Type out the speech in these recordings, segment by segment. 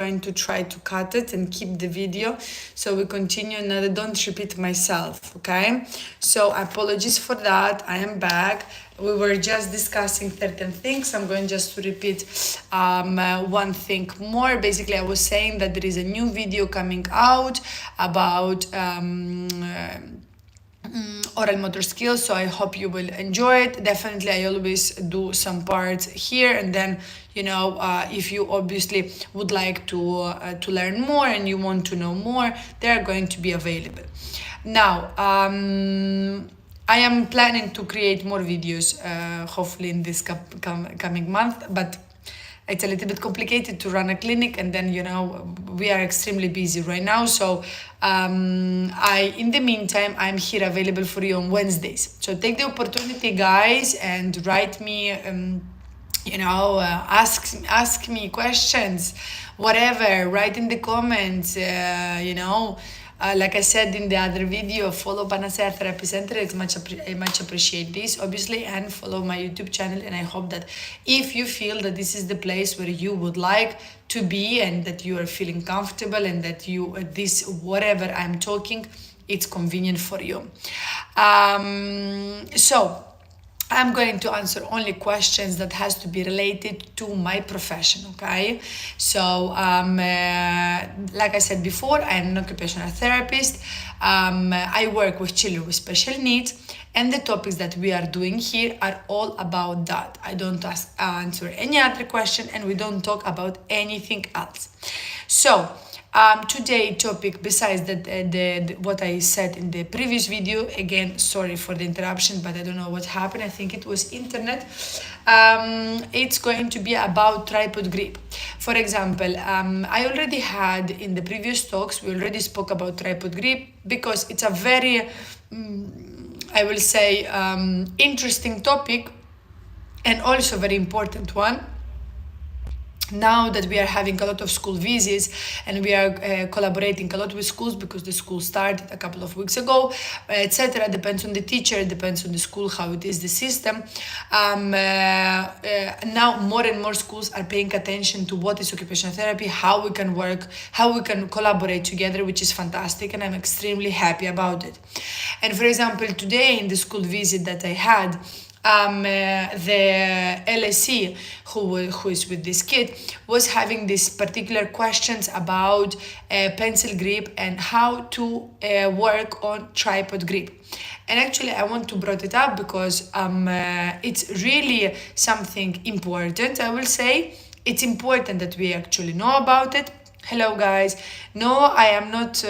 going to try to cut it and keep the video so we continue and I don't repeat myself, okay? So apologies for that. I am back. We were just discussing certain things. I'm going just to repeat one thing more. Basically, I was saying that there is a new video coming out about oral motor skills, so I hope you will enjoy it. Definitely, I always do some parts here, and then if you obviously would like to learn more and you want to know more, they are going to be available. Now, I am planning to create more videos, hopefully in this coming month, but it's a little bit complicated to run a clinic, and then we are extremely busy right now. So in the meantime, I'm here available for you on Wednesdays. So take the opportunity, guys, and write me. Ask me questions, whatever. Write in the comments. Like I said in the other video, follow Panacea Therapy Center. I much appreciate this, obviously, and follow my YouTube channel. And I hope that if you feel that this is the place where you would like to be and that you are feeling comfortable and that this whatever I'm talking, it's convenient for you. So I'm going to answer only questions that has to be related to my profession, okay? So, like I said before, I'm an occupational therapist. I work with children with special needs, and the topics that we are doing here are all about that. I don't answer any other question, and we don't talk about anything else. So, today topic, besides what I said in the previous video, again, sorry for the interruption, but I don't know what happened. I think it was internet. It's going to be about tripod grip. For example, I already had in the previous talks, we already spoke about tripod grip because it's a very, I will say, interesting topic and also very important one. Now that we are having a lot of school visits and we are collaborating a lot with schools because the school started a couple of weeks ago, etc. Depends on the teacher, depends on the school, how it is the system. Now more and more schools are paying attention to what is occupational therapy, how we can work, how we can collaborate together, which is fantastic, and I'm extremely happy about it. And for example, today in the school visit that I had, the LSE who is with this kid was having these particular questions about pencil grip and how to work on tripod grip. And actually I want to bring it up because it's really something important. I will say it's important that we actually know about it. Hello guys. No, I am not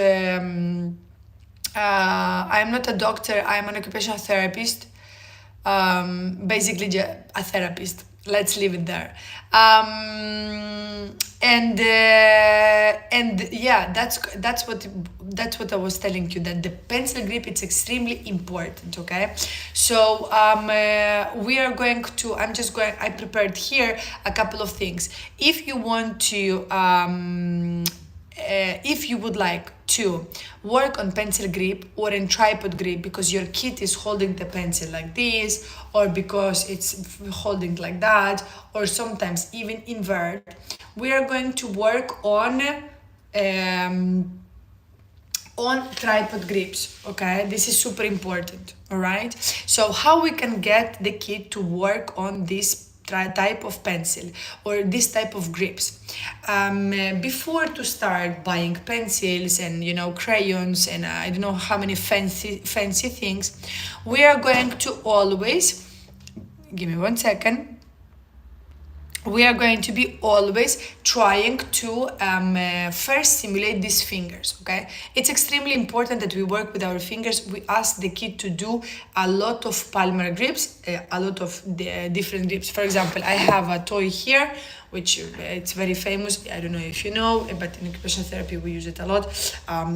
a doctor. I am an occupational therapist. Basically a therapist. Let's leave it there. And yeah, that's what I was telling you, that the pencil grip is extremely important. Okay, so I prepared here a couple of things. If you want to if you would like to work on pencil grip or in tripod grip because your kid is holding the pencil like this, or because it's holding like that, or sometimes even invert, we are going to work on tripod grips. Okay, this is super important. All right, so how we can get the kid to work on this type of pencil or this type of grips. Before to start buying pencils and crayons and I don't know how many fancy things, we are going to always, give me 1 second, we are going to be always trying to first simulate these fingers, okay? It's extremely important that we work with our fingers. We ask the kid to do a lot of palmar grips, a lot of different grips. For example, I have a toy here, which it's very famous. I don't know if you know, but in occupational therapy we use it a lot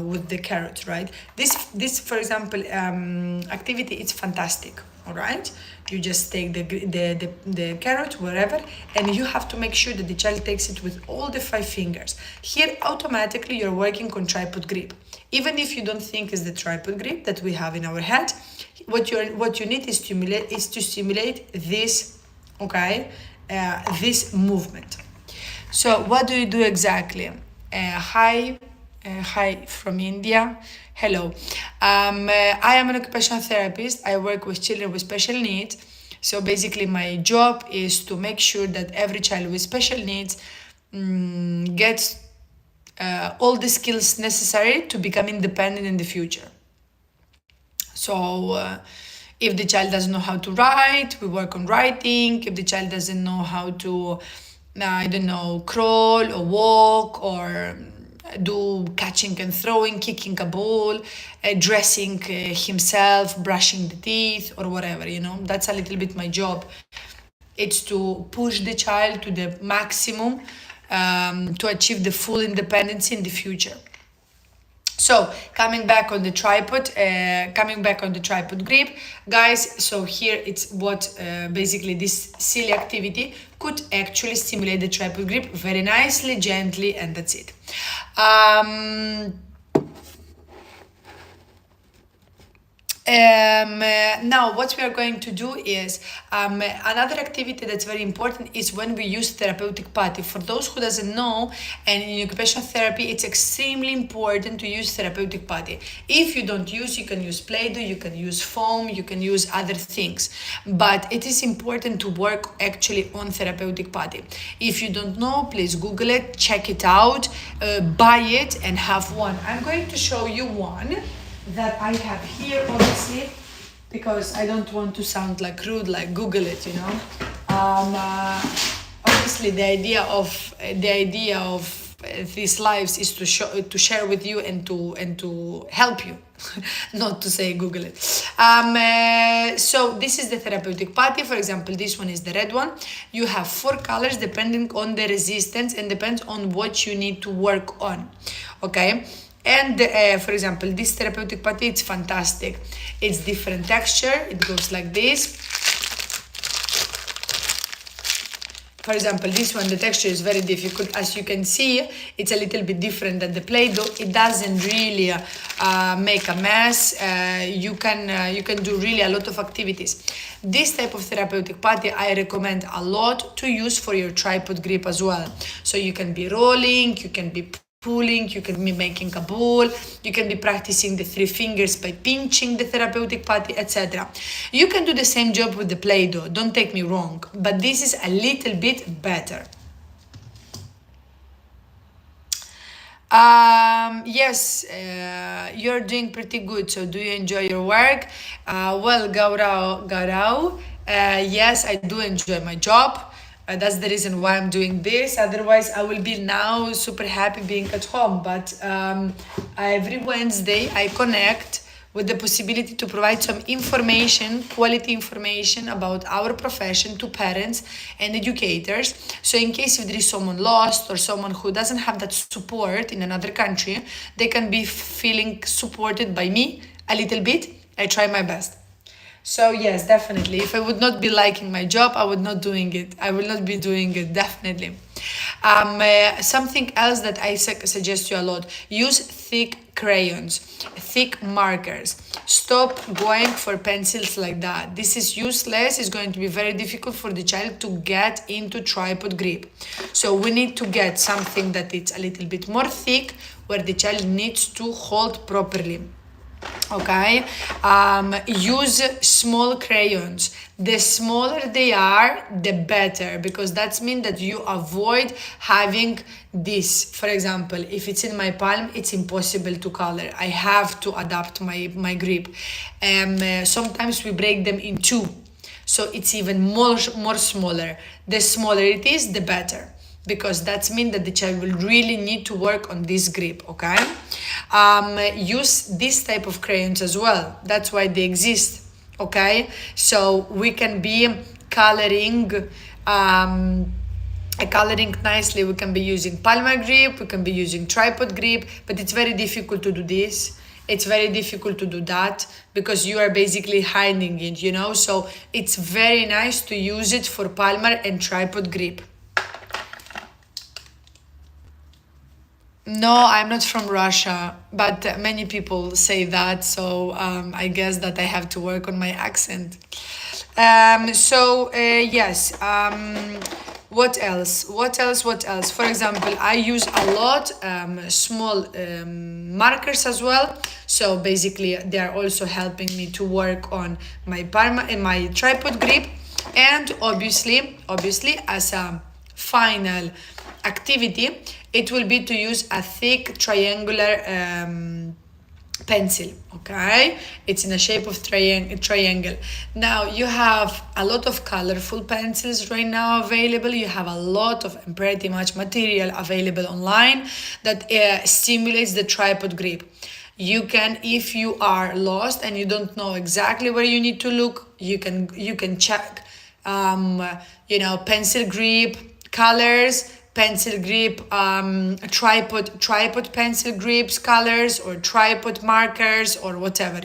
with the carrot, right? This for example, activity, it's fantastic. All right, you just take the carrot wherever, and you have to make sure that the child takes it with all the 5 fingers. Here, automatically, you're working on tripod grip. Even if you don't think it's the tripod grip that we have in our head, what you need is to simulate this, okay, this movement. So what do you do exactly? Hi from India. Hello. I am an occupational therapist. I work with children with special needs. So basically, my job is to make sure that every child with special needs gets all the skills necessary to become independent in the future. So, if the child doesn't know how to write, we work on writing. If the child doesn't know how to, I don't know, crawl or walk or do catching and throwing, kicking a ball, dressing himself, brushing the teeth, or whatever, that's a little bit my job. It's to push the child to the maximum to achieve the full independence in the future. So coming back on the tripod grip, guys. So here it's what basically this silly activity could actually stimulate the tripod grip very nicely, gently, and that's it. Now what we are going to do is another activity that's very important is when we use therapeutic putty. For those who doesn't know, and in occupational therapy it's extremely important to use therapeutic putty. If you don't use, you can use Play-Doh, you can use foam, you can use other things, but it is important to work actually on therapeutic putty. If you don't know, please Google it, check it out, buy it and have one. I'm going to show you one that I have here, obviously, because I don't want to sound like rude, like Google it, obviously, the idea of these lives is to share with you and to help you, not to say Google it. So this is the therapeutic putty. For example, this one is the red one. You have 4 colors depending on the resistance and depends on what you need to work on. Okay. And for example, this therapeutic putty, it's fantastic. It's different texture. It goes like this. For example, this one, the texture is very difficult. As you can see, it's a little bit different than the Play-Doh. It doesn't really make a mess. You can do really a lot of activities. This type of therapeutic putty I recommend a lot to use for your tripod grip as well. So you can be rolling, you can be pulling, you can be making a ball, you can be practicing the 3 fingers by pinching the therapeutic putty, etc. You can do the same job with the Play-Doh, don't take me wrong, but this is a little bit better. Yes, you're doing pretty good. So do you enjoy your work? Well, Gaurau, yes, I do enjoy my job. That's the reason why I'm doing this. Otherwise, I will be now super happy being at home. But every Wednesday, I connect with the possibility to provide some information, quality information about our profession to parents and educators. So in case if there is someone lost or someone who doesn't have that support in another country, they can be feeling supported by me a little bit. I try my best. So yes, definitely. If I would not be liking my job, I would not doing it. I will not be doing it, definitely. Something else that I suggest you a lot: use thick crayons, thick markers. Stop going for pencils like that. This is useless. It's going to be very difficult for the child to get into tripod grip. So we need to get something that it's a little bit more thick, where the child needs to hold properly. Okay, use small crayons. The smaller they are, the better, because that means that you avoid having this. For example, if it's in my palm, it's impossible to color. I have to adapt my grip. Sometimes we break them in 2, so it's even more smaller. The smaller it is, the better, because that means that the child will really need to work on this grip. Okay, use this type of crayons as well. That's why they exist. Okay, so we can be coloring coloring nicely. We can be using palmar grip, we can be using tripod grip, but it's very difficult to do this. It's very difficult to do that because you are basically hiding it, so it's very nice to use it for palmar and tripod grip. No, I'm not from Russia, but many people say that, so I guess that I have to work on my accent. Yes, What else? What else? What else? For example, I use a lot small markers as well. So basically, they are also helping me to work on my tripod grip, and obviously, as a final activity, it will be to use a thick triangular pencil. Okay, it's in the shape of triangle. Now you have a lot of colorful pencils right now available. You have a lot of and pretty much material available online that stimulates the tripod grip. You can, if you are lost and you don't know exactly where you need to look, you can check pencil grip colors, pencil grip, tripod pencil grips colors, or tripod markers, or whatever.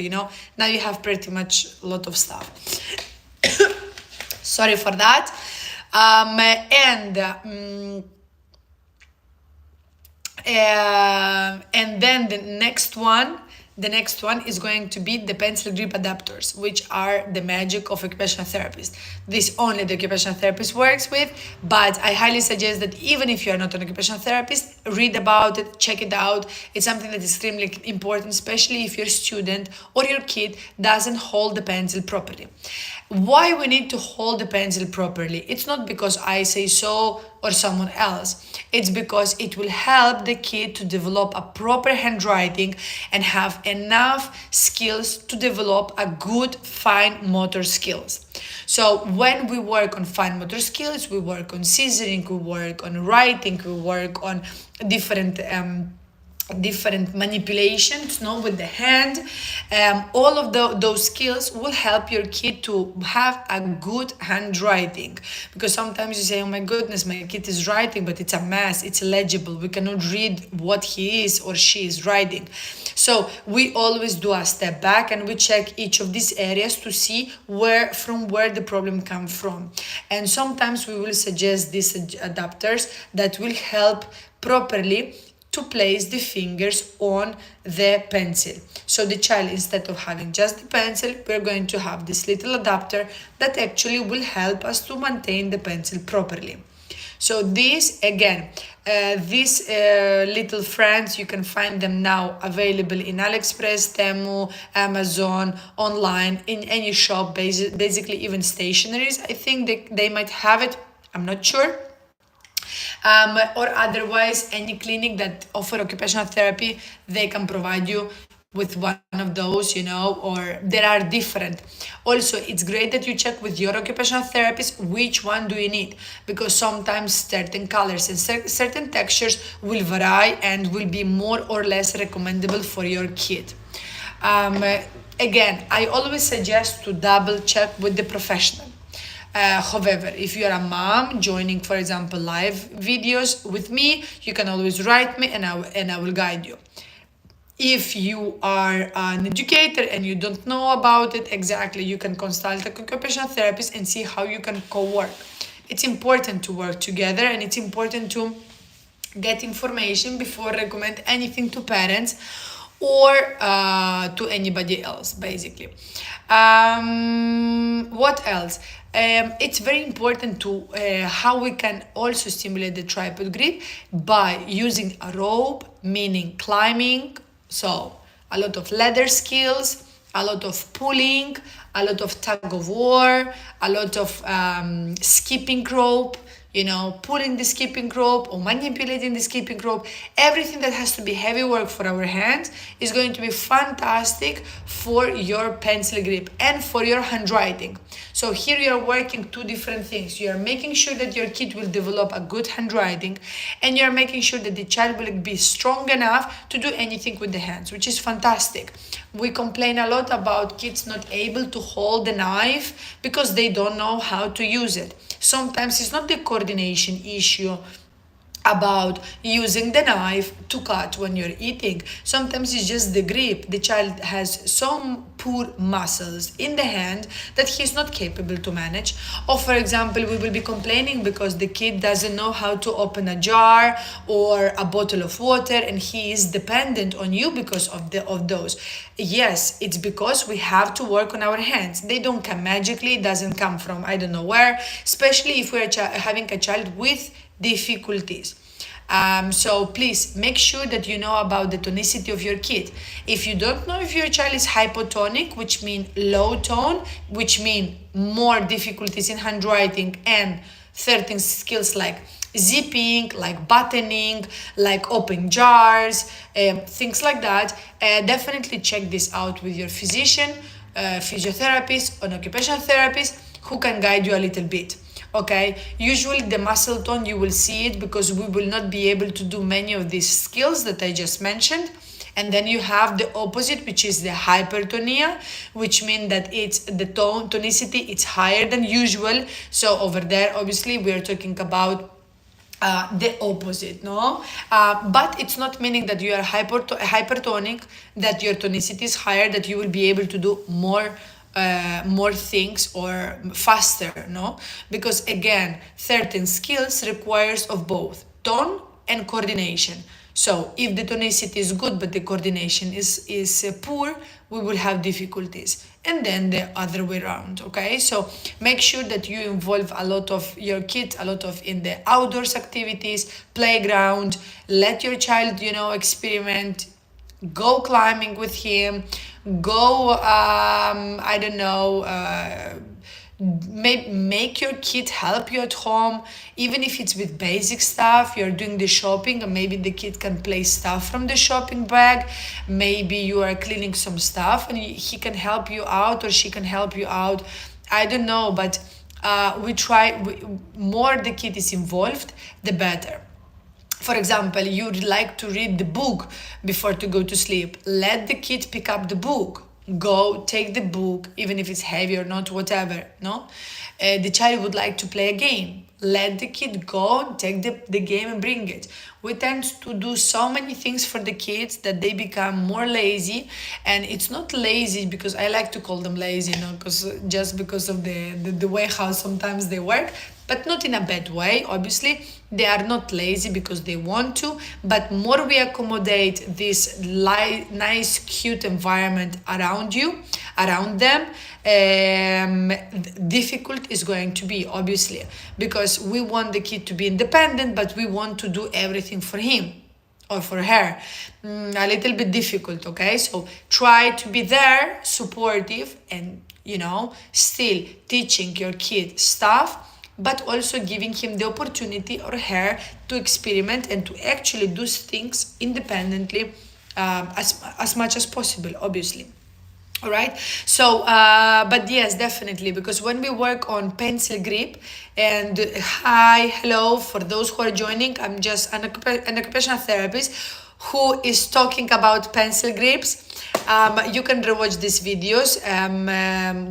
Now you have pretty much a lot of stuff. Sorry for that. And then the next one is going to be the pencil grip adapters, which are the magic of occupational therapists. This only the occupational therapist works with, but I highly suggest that even if you are not an occupational therapist, read about it, check it out. It's something that is extremely important, especially if your student or your kid doesn't hold the pencil properly. Why we need to hold the pencil properly? It's not because I say so or someone else. It's because it will help the kid to develop a proper handwriting and have enough skills to develop a good fine motor skills. So when we work on fine motor skills, we work on scissoring, we work on writing, we work on different manipulations with the hand. All of those skills will help your kid to have a good handwriting, because sometimes you say, oh my goodness, my kid is writing but it's a mess, it's illegible, we cannot read what he is or she is writing. So we always do a step back and we check each of these areas to see where the problem comes from, and sometimes we will suggest these adapters that will help properly to place the fingers on the pencil. So the child, instead of having just the pencil, we're going to have this little adapter that actually will help us to maintain the pencil properly. So these little friends, you can find them now available in AliExpress, Temu, Amazon, online, in any shop, basically even stationaries. I think they might have it, I'm not sure. Or otherwise, any clinic that offer occupational therapy, they can provide you with one of those, or there are different. Also, it's great that you check with your occupational therapist which one do you need, because sometimes certain colors and certain textures will vary and will be more or less recommendable for your kid. Again, I always suggest to double check with the professional. However, if you're a mom joining, for example, live videos with me, you can always write me and I will guide you. If you are an educator and you don't know about it exactly, you can consult a occupational therapist and see how you can co-work. It's important to work together, and it's important to get information before recommend anything to parents or to anybody else, basically. What else? It's very important to how we can also stimulate the tripod grip by using a rope, meaning climbing. So a lot of ladder skills, a lot of pulling, a lot of tug of war, a lot of skipping rope, pulling the skipping rope or manipulating the skipping rope. Everything that has to be heavy work for our hands is going to be fantastic for your pencil grip and for your handwriting. So here you are working two different things. You are making sure that your kid will develop a good handwriting, and you are making sure that the child will be strong enough to do anything with the hands, which is fantastic. We complain a lot about kids not able to hold the knife because they don't know how to use it. Sometimes it's not the coordination issue about using the knife to cut when you're eating. Sometimes it's just the grip. The child has some poor muscles in the hand that he's not capable to manage. Or for example, we will be complaining because the kid doesn't know how to open a jar or a bottle of water, and he is dependent on you because of those. Yes, it's because we have to work on our hands. They don't come magically, it doesn't come from I don't know where, especially if we're having a child with difficulties. So please make sure that you know about the tonicity of your kid. If you don't know if your child is hypotonic, which means low tone, which means more difficulties in handwriting and certain skills like zipping, like buttoning, like open jars, things like that, definitely check this out with your physician, physiotherapist, or occupational therapist who can guide you a little bit. Okay, usually the muscle tone, you will see it because we will not be able to do many of these skills that I just mentioned. And then you have the opposite, which is the hypertonia, which means that it's the tonicity, it's higher than usual. So over there, obviously, we are talking about the opposite, no? But it's not meaning that you are hypertonic, that your tonicity is higher, that you will be able to do more things or faster, no? Because again, certain skills requires of both tone and coordination. So if the tonicity is good but the coordination is poor, we will have difficulties. And then the other way around, okay? So make sure that you involve a lot of your kids, a lot of in the outdoors activities, playground, let your child, experiment, go climbing with him, go I don't know, make your kid help you at home, even if it's with basic stuff. You're doing the shopping and maybe the kid can play stuff from the shopping bag. Maybe you are cleaning some stuff and he can help you out or she can help you out, I don't know. But more the kid is involved, the better. For example, you'd like to read the book before to go to sleep. Let the kid pick up the book. Go take the book, even if it's heavy or not, whatever, no? The child would like to play a game. Let the kid go, take the game and bring it. We tend to do so many things for the kids that they become more lazy. And it's not lazy because I like to call them lazy, just because of the way how sometimes they work. But not in a bad way, obviously. They are not lazy because they want to, but more we accommodate this nice, cute environment around them, difficult is going to be, obviously, because we want the kid to be independent, but we want to do everything for him or for her. A little bit difficult, okay? So try to be there, supportive, and, still teaching your kid stuff, but also giving him the opportunity or her to experiment and to actually do things independently, as much as possible, obviously. All right. So, but yes, definitely, because when we work on pencil grip, and hello, for those who are joining, I'm just an occupational therapist who is talking about pencil grips. You can rewatch these videos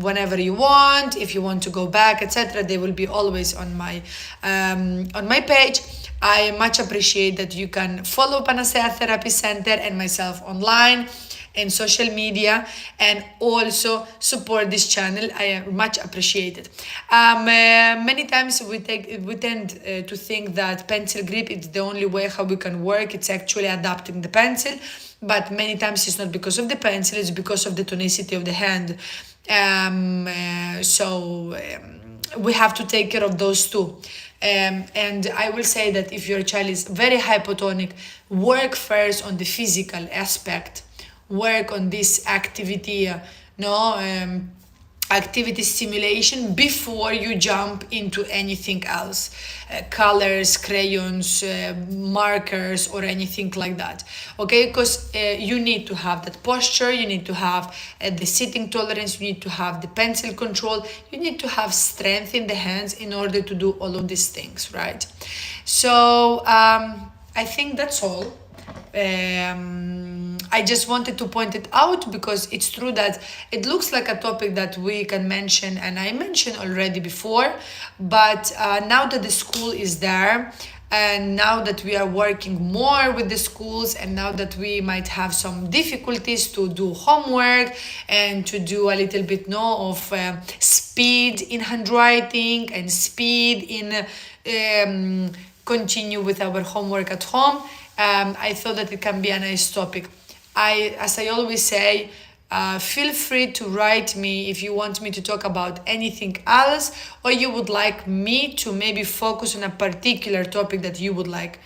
whenever you want. If you want to go back, etc., they will be always on my page. I much appreciate that you can follow Panacea Therapy Center and myself online and social media, and also support this channel. I much appreciate it. Many times we tend to think that pencil grip is the only way how we can work. It's actually adapting the pencil, but many times it's not because of the pencil, it's because of the tonicity of the hand. We have to take care of those two. And I will say that if your child is very hypotonic, work first on the physical aspect. Work on this activity, activity stimulation before you jump into anything else, colors, crayons, markers, or anything like that. Okay, because you need to have that posture, you need to have the sitting tolerance, you need to have the pencil control, you need to have strength in the hands in order to do all of these things, right? So I think that's all. I just wanted to point it out because it's true that it looks like a topic that we can mention, and I mentioned already before, but now that the school is there, And now that we are working more with the schools, and now that we might have some difficulties to do homework and to do a little bit of speed in handwriting and speed in continue with our homework at home, I thought that it can be a nice topic. As I always say, feel free to write me if you want me to talk about anything else, or you would like me to maybe focus on a particular topic that you would like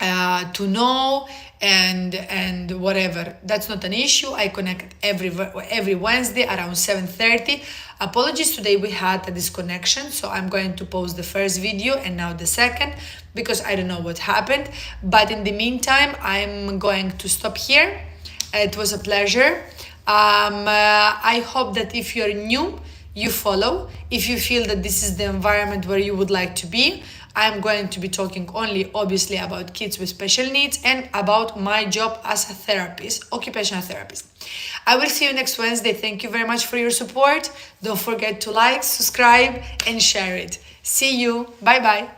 to know, and whatever. That's not an issue. I connect every Wednesday around 7:30. Apologies, today we had a disconnection, so I'm going to post the first video and now the second, because I don't know what happened. But in the meantime, I'm going to stop here. It was a pleasure. I hope that if you're new, you follow. If you feel that this is the environment where you would like to be, I'm going to be talking only, obviously, about kids with special needs and about my job as a therapist, occupational therapist. I will see you next Wednesday. Thank you very much for your support. Don't forget to like, subscribe, and share it. See you. Bye bye.